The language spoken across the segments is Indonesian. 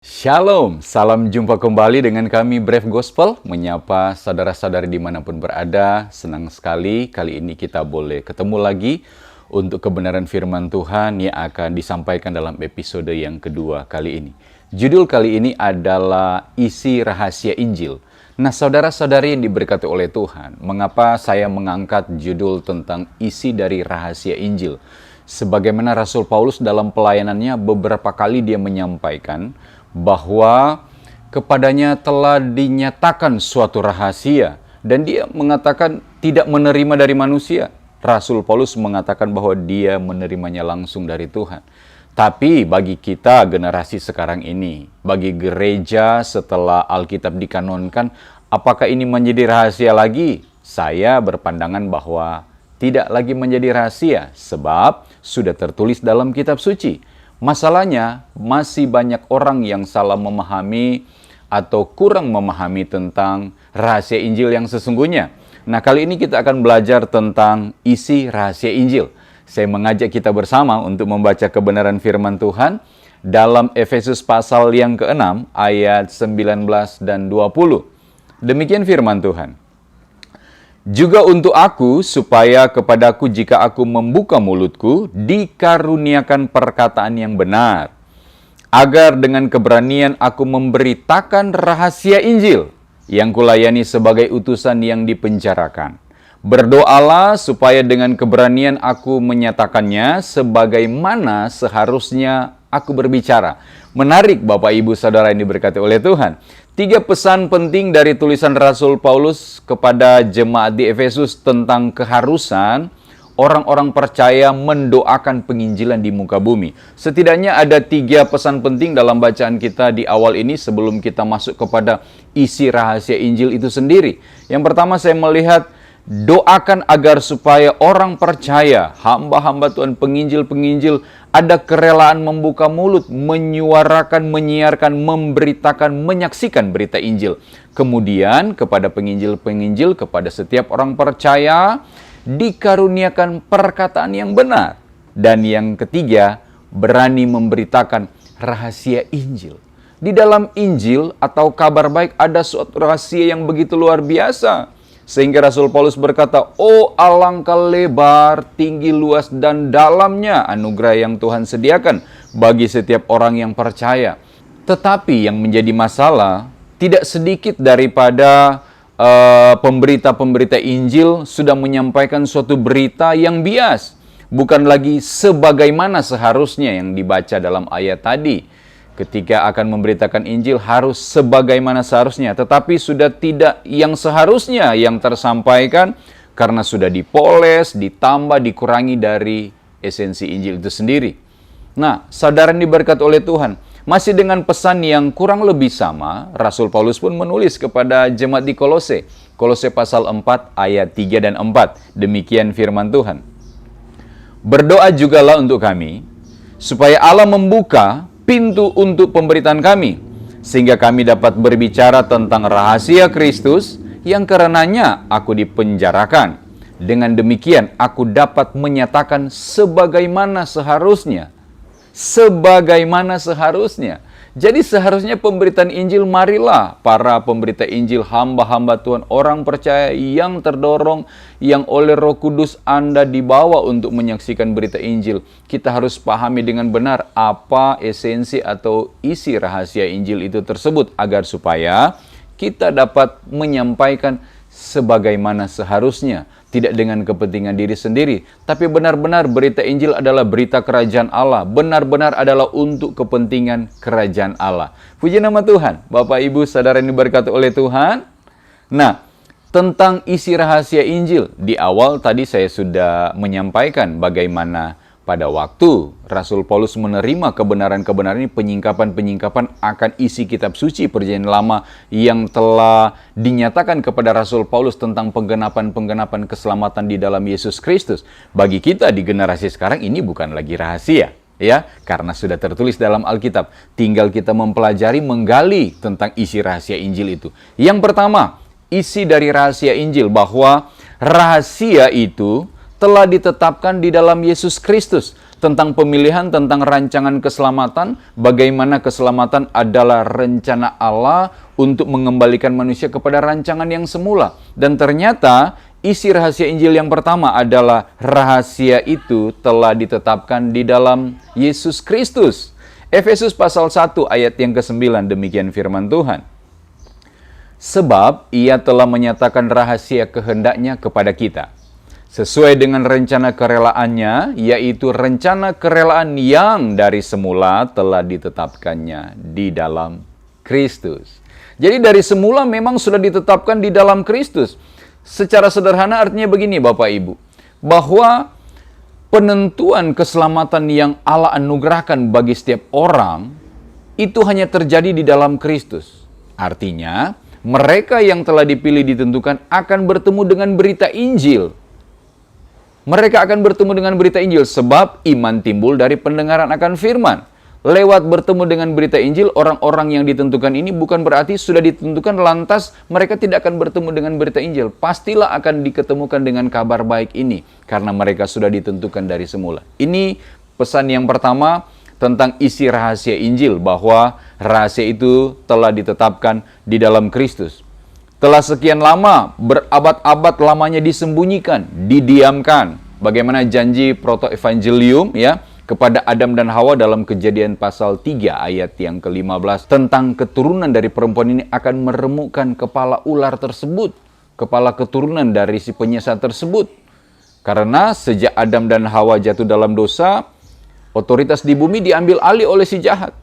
Shalom, salam jumpa kembali dengan kami Brave Gospel, menyapa saudara-saudari dimanapun berada. Senang sekali kali ini kita boleh ketemu lagi untuk kebenaran firman Tuhan yang akan disampaikan dalam episode yang kedua kali ini. Judul kali ini adalah Isi Rahasia Injil. Nah, saudara-saudari yang diberkati oleh Tuhan, mengapa saya mengangkat judul tentang isi dari rahasia Injil? Sebagaimana Rasul Paulus dalam pelayanannya beberapa kali dia menyampaikan bahwa kepadanya telah dinyatakan suatu rahasia dan dia mengatakan tidak menerima dari manusia. Rasul Paulus mengatakan bahwa dia menerimanya langsung dari Tuhan. Tapi bagi kita generasi sekarang ini, bagi gereja setelah Alkitab dikanonkan, apakah ini menjadi rahasia lagi? Saya berpandangan bahwa tidak lagi menjadi rahasia sebab sudah tertulis dalam kitab suci. Masalahnya, masih banyak orang yang salah memahami atau kurang memahami tentang rahasia Injil yang sesungguhnya. Nah, kali ini kita akan belajar tentang isi rahasia Injil. Saya mengajak kita bersama untuk membaca kebenaran firman Tuhan dalam Efesus pasal yang ke-6 ayat 19 dan 20. Demikian firman Tuhan. Juga untuk aku, supaya kepadaku jika aku membuka mulutku, dikaruniakan perkataan yang benar, agar dengan keberanian aku memberitakan rahasia Injil, yang kulayani sebagai utusan yang dipenjarakan. Berdoalah supaya dengan keberanian aku menyatakannya, sebagaimana seharusnya aku berbicara. Menarik Bapak Ibu Saudara yang diberkati oleh Tuhan. 3 pesan penting dari tulisan Rasul Paulus kepada jemaat di Efesus tentang keharusan orang-orang percaya mendoakan penginjilan di muka bumi. Setidaknya ada 3 pesan penting dalam bacaan kita di awal ini sebelum kita masuk kepada isi rahasia Injil itu sendiri. Yang pertama saya melihat doakan agar supaya orang percaya, hamba-hamba Tuhan, penginjil-penginjil, ada kerelaan membuka mulut, menyuarakan, menyiarkan, memberitakan, menyaksikan berita Injil. Kemudian kepada penginjil-penginjil, kepada setiap orang percaya, dikaruniakan perkataan yang benar. Dan yang ketiga, berani memberitakan rahasia Injil. Di dalam Injil atau kabar baik ada suatu rahasia yang begitu luar biasa. Sehingga Rasul Paulus berkata, "Oh alangkah lebar, tinggi, luas, dan dalamnya anugerah yang Tuhan sediakan bagi setiap orang yang percaya." Tetapi yang menjadi masalah, tidak sedikit daripada pemberita-pemberita Injil sudah menyampaikan suatu berita yang bias. Bukan lagi sebagaimana seharusnya yang dibaca dalam ayat tadi. Ketika akan memberitakan Injil harus sebagaimana seharusnya, tetapi sudah tidak yang seharusnya yang tersampaikan karena sudah dipoles, ditambah, dikurangi dari esensi Injil itu sendiri. Nah, saudara yang diberkati oleh Tuhan, masih dengan pesan yang kurang lebih sama, Rasul Paulus pun menulis kepada jemaat di Kolose. Kolose pasal 4 ayat 3 dan 4. Demikian firman Tuhan. Berdoa jugalah untuk kami, supaya Allah membuka pintu untuk pemberitaan kami, sehingga kami dapat berbicara tentang rahasia Kristus yang karenanya aku dipenjarakan. Dengan demikian aku dapat menyatakan sebagaimana seharusnya. Sebagaimana seharusnya. Jadi seharusnya pemberitaan Injil, marilah para pemberita Injil, hamba-hamba Tuhan, orang percaya yang terdorong, yang oleh Roh Kudus Anda dibawa untuk menyaksikan berita Injil. Kita harus pahami dengan benar apa esensi atau isi rahasia Injil itu tersebut, agar supaya kita dapat menyampaikan sebagaimana seharusnya. Tidak dengan kepentingan diri sendiri, tapi benar-benar berita Injil adalah berita kerajaan Allah. Benar-benar adalah untuk kepentingan kerajaan Allah. Puji nama Tuhan. Bapak, Ibu, saudara yang diberkati oleh Tuhan. Nah, tentang isi rahasia Injil. Di awal tadi saya sudah menyampaikan bagaimana pada waktu Rasul Paulus menerima kebenaran-kebenaran ini, penyingkapan-penyingkapan akan isi kitab suci Perjanjian Lama yang telah dinyatakan kepada Rasul Paulus tentang penggenapan-penggenapan keselamatan di dalam Yesus Kristus. Bagi kita di generasi sekarang ini bukan lagi rahasia, ya, karena sudah tertulis dalam Alkitab. Tinggal kita mempelajari, menggali tentang isi rahasia Injil itu. Yang pertama, isi dari rahasia Injil bahwa rahasia itu telah ditetapkan di dalam Yesus Kristus. tentang pemilihan, tentang rancangan keselamatan, bagaimana keselamatan adalah rencana Allah untuk mengembalikan manusia kepada rancangan yang semula. Dan ternyata isi rahasia Injil yang pertama adalah rahasia itu telah ditetapkan di dalam Yesus Kristus. Efesus pasal 1 ayat yang ke-9, demikian firman Tuhan. Sebab ia telah menyatakan rahasia kehendaknya kepada kita, sesuai dengan rencana kerelaannya, yaitu rencana kerelaan yang dari semula telah ditetapkannya di dalam Kristus. Jadi dari semula memang sudah ditetapkan di dalam Kristus. Secara sederhana artinya begini Bapak Ibu, bahwa penentuan keselamatan yang Allah anugerahkan bagi setiap orang, itu hanya terjadi di dalam Kristus. Artinya, mereka yang telah dipilih ditentukan akan bertemu dengan berita Injil. Mereka akan bertemu dengan berita Injil sebab iman timbul dari pendengaran akan firman. Lewat bertemu dengan berita Injil, orang-orang yang ditentukan ini bukan berarti sudah ditentukan lantas mereka tidak akan bertemu dengan berita Injil. Pastilah akan diketemukan dengan kabar baik ini karena mereka sudah ditentukan dari semula. Ini pesan yang pertama tentang isi rahasia Injil, bahwa rahasia itu telah ditetapkan di dalam Kristus. Telah sekian lama, berabad-abad lamanya disembunyikan, didiamkan. Bagaimana janji proto-evangelium ya kepada Adam dan Hawa dalam Kejadian pasal 3 ayat yang ke-15 tentang keturunan dari perempuan ini akan meremukkan kepala ular tersebut, kepala keturunan dari si penyesat tersebut. Karena sejak Adam dan Hawa jatuh dalam dosa, otoritas di bumi diambil alih oleh si jahat.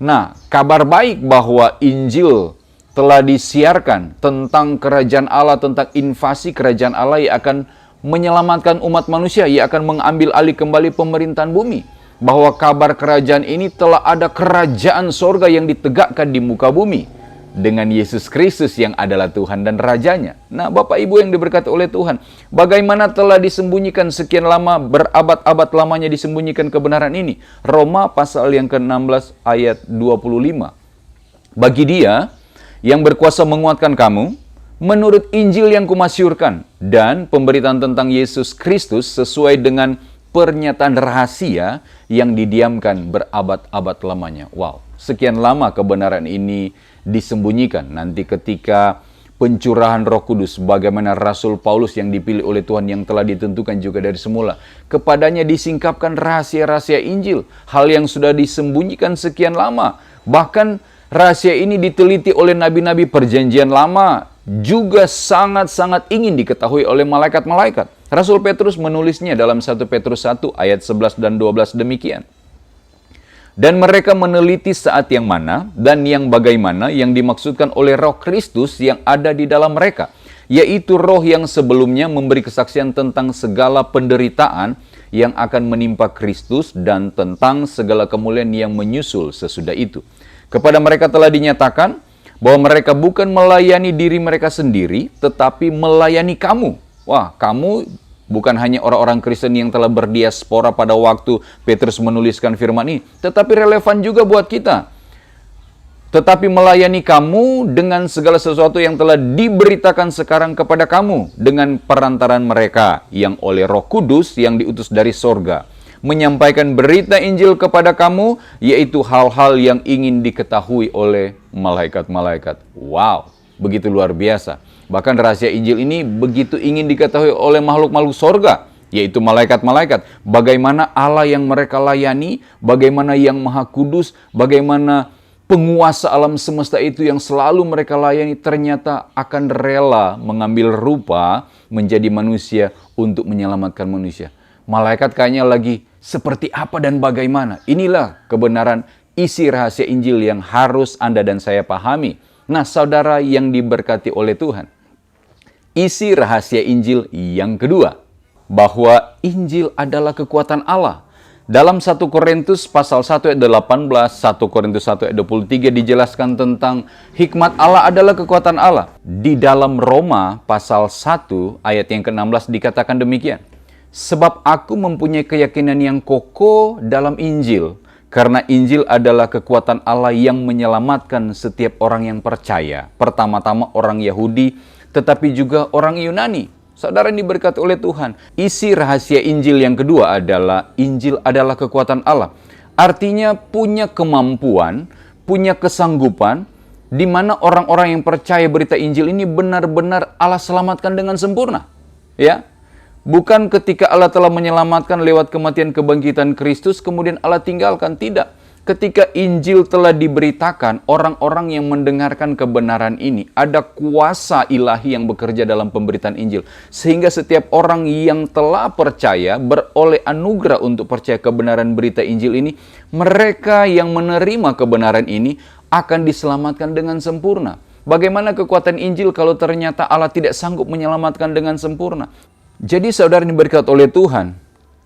Nah, kabar baik bahwa Injil telah disiarkan tentang kerajaan Allah, tentang invasi kerajaan Allah yang akan menyelamatkan umat manusia, yang akan mengambil alih kembali pemerintahan bumi. Bahwa kabar kerajaan ini telah ada kerajaan sorga yang ditegakkan di muka bumi dengan Yesus Kristus yang adalah Tuhan dan Rajanya. Nah, Bapak Ibu yang diberkati oleh Tuhan, bagaimana telah disembunyikan sekian lama, berabad-abad lamanya disembunyikan kebenaran ini. Roma pasal yang ke-16 ayat 25. Bagi Dia yang berkuasa menguatkan kamu, menurut Injil yang kumasyurkan, dan pemberitaan tentang Yesus Kristus sesuai dengan pernyataan rahasia yang didiamkan berabad-abad lamanya. Wow, sekian lama kebenaran ini disembunyikan. Nanti ketika pencurahan Roh Kudus, bagaimana Rasul Paulus yang dipilih oleh Tuhan yang telah ditentukan juga dari semula, kepadanya disingkapkan rahasia-rahasia Injil, hal yang sudah disembunyikan sekian lama. Bahkan rahasia ini diteliti oleh nabi-nabi perjanjian lama, juga sangat-sangat ingin diketahui oleh malaikat-malaikat. Rasul Petrus menulisnya dalam 1 Petrus 1 ayat 11 dan 12 demikian. Dan mereka meneliti saat yang mana dan yang bagaimana yang dimaksudkan oleh Roh Kristus yang ada di dalam mereka, yaitu roh yang sebelumnya memberi kesaksian tentang segala penderitaan yang akan menimpa Kristus dan tentang segala kemuliaan yang menyusul sesudah itu. Kepada mereka telah dinyatakan bahwa mereka bukan melayani diri mereka sendiri, tetapi melayani kamu. Wah, kamu bukan hanya orang-orang Kristen yang telah berdiaspora pada waktu Petrus menuliskan firman ini, tetapi relevan juga buat kita. Tetapi melayani kamu dengan segala sesuatu yang telah diberitakan sekarang kepada kamu dengan perantaran mereka yang oleh Roh Kudus yang diutus dari sorga, menyampaikan berita Injil kepada kamu, yaitu hal-hal yang ingin diketahui oleh malaikat-malaikat. Wow, begitu luar biasa. Bahkan rahasia Injil ini begitu ingin diketahui oleh makhluk-makhluk sorga, yaitu malaikat-malaikat. Bagaimana Allah yang mereka layani, bagaimana yang Maha Kudus, bagaimana penguasa alam semesta itu yang selalu mereka layani ternyata akan rela mengambil rupa menjadi manusia untuk menyelamatkan manusia. Malaikat kayaknya lagi seperti apa dan bagaimana. Inilah kebenaran isi rahasia Injil yang harus Anda dan saya pahami. Nah, saudara yang diberkati oleh Tuhan, isi rahasia Injil yang kedua, bahwa Injil adalah kekuatan Allah. Dalam 1 Korintus pasal 1 ayat 18, 1 Korintus 1 ayat 23 dijelaskan tentang hikmat Allah adalah kekuatan Allah. Di dalam Roma pasal 1 ayat yang ke-16 dikatakan demikian. Sebab aku mempunyai keyakinan yang kokoh dalam Injil, karena Injil adalah kekuatan Allah yang menyelamatkan setiap orang yang percaya. Pertama-tama orang Yahudi, tetapi juga orang Yunani. Saudara yang diberkati oleh Tuhan, isi rahasia Injil yang kedua adalah Injil adalah kekuatan Allah. Artinya punya kemampuan, punya kesanggupan, di mana orang-orang yang percaya berita Injil ini benar-benar Allah selamatkan dengan sempurna. Ya, bukan ketika Allah telah menyelamatkan lewat kematian kebangkitan Kristus, kemudian Allah tinggalkan. Tidak. Ketika Injil telah diberitakan, orang-orang yang mendengarkan kebenaran ini, ada kuasa ilahi yang bekerja dalam pemberitaan Injil. Sehingga setiap orang yang telah percaya, beroleh anugerah untuk percaya kebenaran berita Injil ini, mereka yang menerima kebenaran ini akan diselamatkan dengan sempurna. Bagaimana kekuatan Injil kalau ternyata Allah tidak sanggup menyelamatkan dengan sempurna? Jadi saudara yang diberkati oleh Tuhan,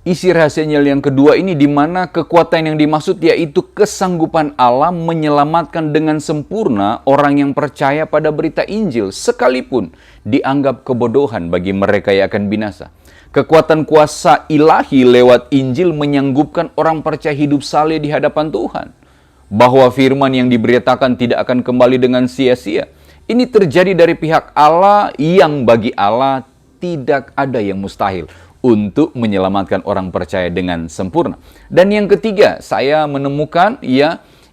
isi rahasia Injil yang kedua ini di mana kekuatan yang dimaksud yaitu kesanggupan Allah menyelamatkan dengan sempurna orang yang percaya pada berita Injil sekalipun dianggap kebodohan bagi mereka yang akan binasa. Kekuatan kuasa ilahi lewat Injil menyanggupkan orang percaya hidup saleh di hadapan Tuhan. Bahwa firman yang diberitakan tidak akan kembali dengan sia-sia. Ini terjadi dari pihak Allah yang bagi Allah tidak ada yang mustahil untuk menyelamatkan orang percaya dengan sempurna. Dan yang ketiga, saya menemukan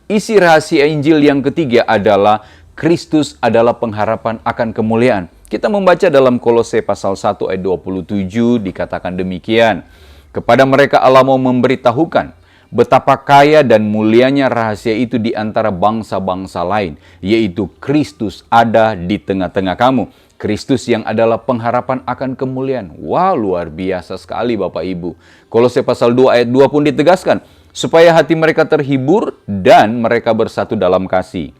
isi rahasia Injil yang ketiga adalah Kristus adalah pengharapan akan kemuliaan. Kita membaca dalam Kolose pasal 1 ayat 27 dikatakan demikian. Kepada mereka Allah mau memberitahukan betapa kaya dan mulianya rahasia itu di antara bangsa-bangsa lain, yaitu Kristus ada di tengah-tengah kamu. Kristus yang adalah pengharapan akan kemuliaan. Wah, luar biasa sekali Bapak Ibu. Kolose pasal 2 ayat 2 pun ditegaskan, supaya hati mereka terhibur dan mereka bersatu dalam kasih.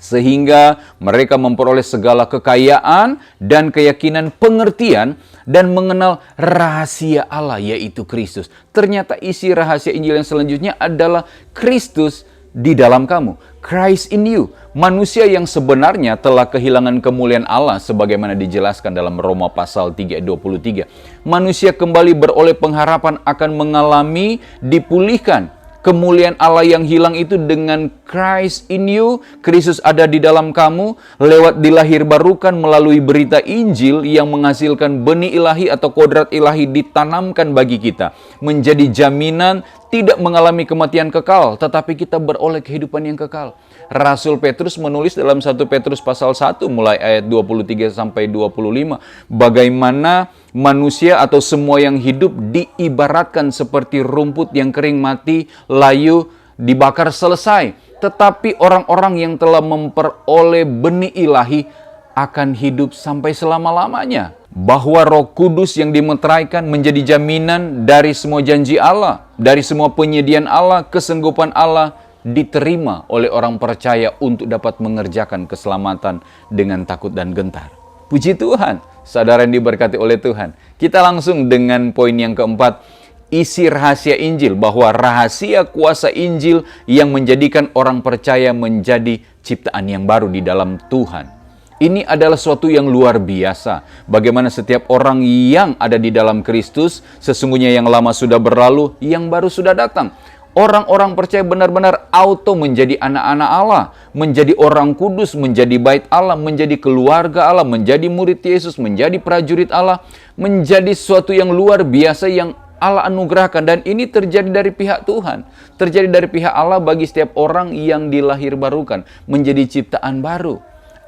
Sehingga mereka memperoleh segala kekayaan dan keyakinan pengertian dan mengenal rahasia Allah yaitu Kristus. Ternyata isi rahasia Injil yang selanjutnya adalah Kristus di dalam kamu. Christ in you. Manusia yang sebenarnya telah kehilangan kemuliaan Allah sebagaimana dijelaskan dalam Roma pasal 3 ayat 23. Manusia kembali beroleh pengharapan akan mengalami dipulihkan kemuliaan Allah yang hilang itu dengan Christ in you. Kristus ada di dalam kamu lewat dilahirbarukan melalui berita Injil yang menghasilkan benih ilahi atau kodrat ilahi ditanamkan bagi kita. Menjadi jaminan tidak mengalami kematian kekal, tetapi kita beroleh kehidupan yang kekal. Rasul Petrus menulis dalam 1 Petrus pasal 1 mulai ayat 23 sampai 25. Bagaimana manusia atau semua yang hidup diibaratkan seperti rumput yang kering mati, layu, dibakar selesai. Tetapi orang-orang yang telah memperoleh benih ilahi akan hidup sampai selama-lamanya. Bahwa Roh Kudus yang dimeteraikan menjadi jaminan dari semua janji Allah, dari semua penyediaan Allah, kesanggupan Allah diterima oleh orang percaya untuk dapat mengerjakan keselamatan dengan takut dan gentar. Puji Tuhan, saudara yang diberkati oleh Tuhan. Kita langsung dengan poin yang keempat, isi rahasia Injil, bahwa rahasia kuasa Injil yang menjadikan orang percaya menjadi ciptaan yang baru di dalam Tuhan. Ini adalah suatu yang luar biasa. Bagaimana setiap orang yang ada di dalam Kristus, sesungguhnya yang lama sudah berlalu, yang baru sudah datang. Orang-orang percaya benar-benar auto menjadi anak-anak Allah, menjadi orang kudus, menjadi bait Allah, menjadi keluarga Allah, menjadi murid Yesus, menjadi prajurit Allah, menjadi sesuatu yang luar biasa yang Allah anugerahkan. Dan ini terjadi dari pihak Tuhan, terjadi dari pihak Allah bagi setiap orang yang dilahirbarukan, menjadi ciptaan baru.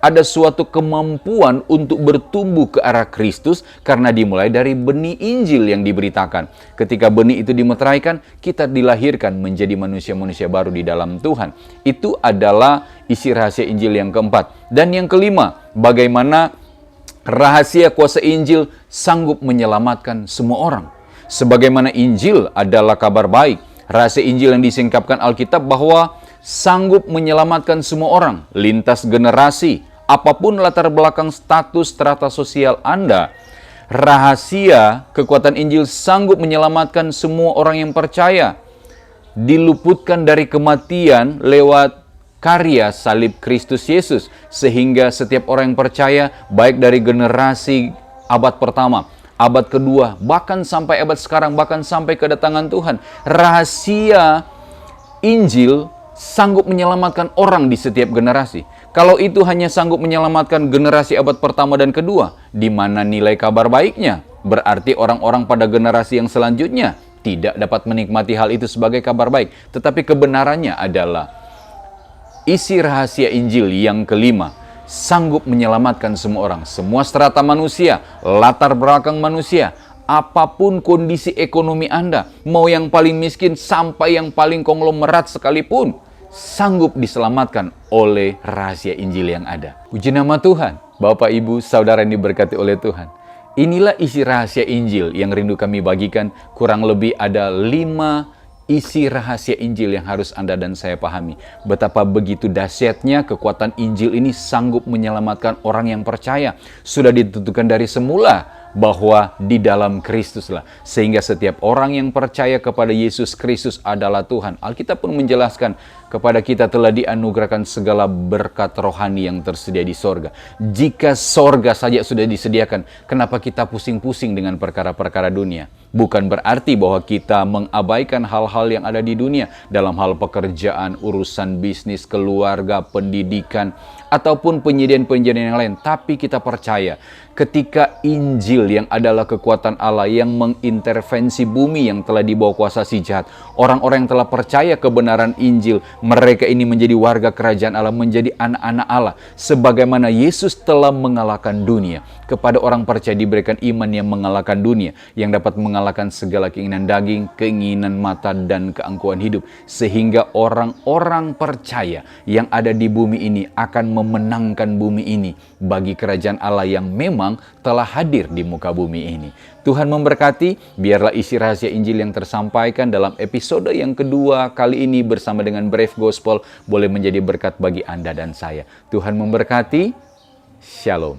Ada suatu kemampuan untuk bertumbuh ke arah Kristus karena dimulai dari benih Injil yang diberitakan. Ketika benih itu dimeteraikan, kita dilahirkan menjadi manusia-manusia baru di dalam Tuhan. Itu adalah isi rahasia Injil yang keempat. Dan yang kelima, bagaimana rahasia kuasa Injil sanggup menyelamatkan semua orang. Sebagaimana Injil adalah kabar baik, rahasia Injil yang disingkapkan Alkitab bahwa sanggup menyelamatkan semua orang, lintas generasi, apapun latar belakang status strata sosial Anda. Rahasia kekuatan Injil sanggup menyelamatkan semua orang yang percaya, diluputkan dari kematian lewat karya salib Kristus Yesus, sehingga setiap orang yang percaya, baik dari generasi abad pertama, abad kedua, bahkan sampai abad sekarang, bahkan sampai kedatangan Tuhan, rahasia Injil sanggup menyelamatkan orang di setiap generasi. Kalau itu hanya sanggup menyelamatkan generasi abad pertama dan kedua, di mana nilai kabar baiknya? Berarti orang-orang pada generasi yang selanjutnya tidak dapat menikmati hal itu sebagai kabar baik. Tetapi kebenarannya adalah isi rahasia Injil yang kelima, sanggup menyelamatkan semua orang, semua strata manusia, latar belakang manusia, apapun kondisi ekonomi Anda, mau yang paling miskin sampai yang paling konglomerat sekalipun, sanggup diselamatkan oleh rahasia Injil yang ada. Puji nama Tuhan, Bapak, Ibu, Saudara yang diberkati oleh Tuhan. Inilah isi rahasia Injil yang rindu kami bagikan. Kurang lebih ada 5 isi rahasia Injil yang harus Anda dan saya pahami. Betapa begitu dahsyatnya kekuatan Injil ini sanggup menyelamatkan orang yang percaya. Sudah ditentukan dari semula bahwa di dalam Kristuslah, sehingga setiap orang yang percaya kepada Yesus Kristus adalah Tuhan. Alkitab pun menjelaskan kepada kita telah dianugerahkan segala berkat rohani yang tersedia di sorga. Jika sorga saja sudah disediakan, kenapa kita pusing-pusing dengan perkara-perkara dunia? Bukan berarti bahwa kita mengabaikan hal-hal yang ada di dunia dalam hal pekerjaan, urusan bisnis, keluarga, pendidikan, ataupun penyediaan-penyediaan yang lain. Tapi kita percaya ketika Injil yang adalah kekuatan Allah yang mengintervensi bumi yang telah dibawa kuasa si jahat, orang-orang yang telah percaya kebenaran Injil, mereka ini menjadi warga kerajaan Allah, menjadi anak-anak Allah. Sebagaimana Yesus telah mengalahkan dunia, kepada orang percaya diberikan iman yang mengalahkan dunia, yang dapat mengalahkan segala keinginan daging, keinginan mata, dan keangkuhan hidup. Sehingga orang-orang percaya yang ada di bumi ini akan memenangkan bumi ini bagi kerajaan Allah yang memang telah hadir di muka bumi ini. Tuhan memberkati. Biarlah isi rahasia Injil yang tersampaikan dalam episode yang kedua kali ini bersama dengan Brave Gospel boleh menjadi berkat bagi Anda dan saya. Tuhan memberkati. Shalom.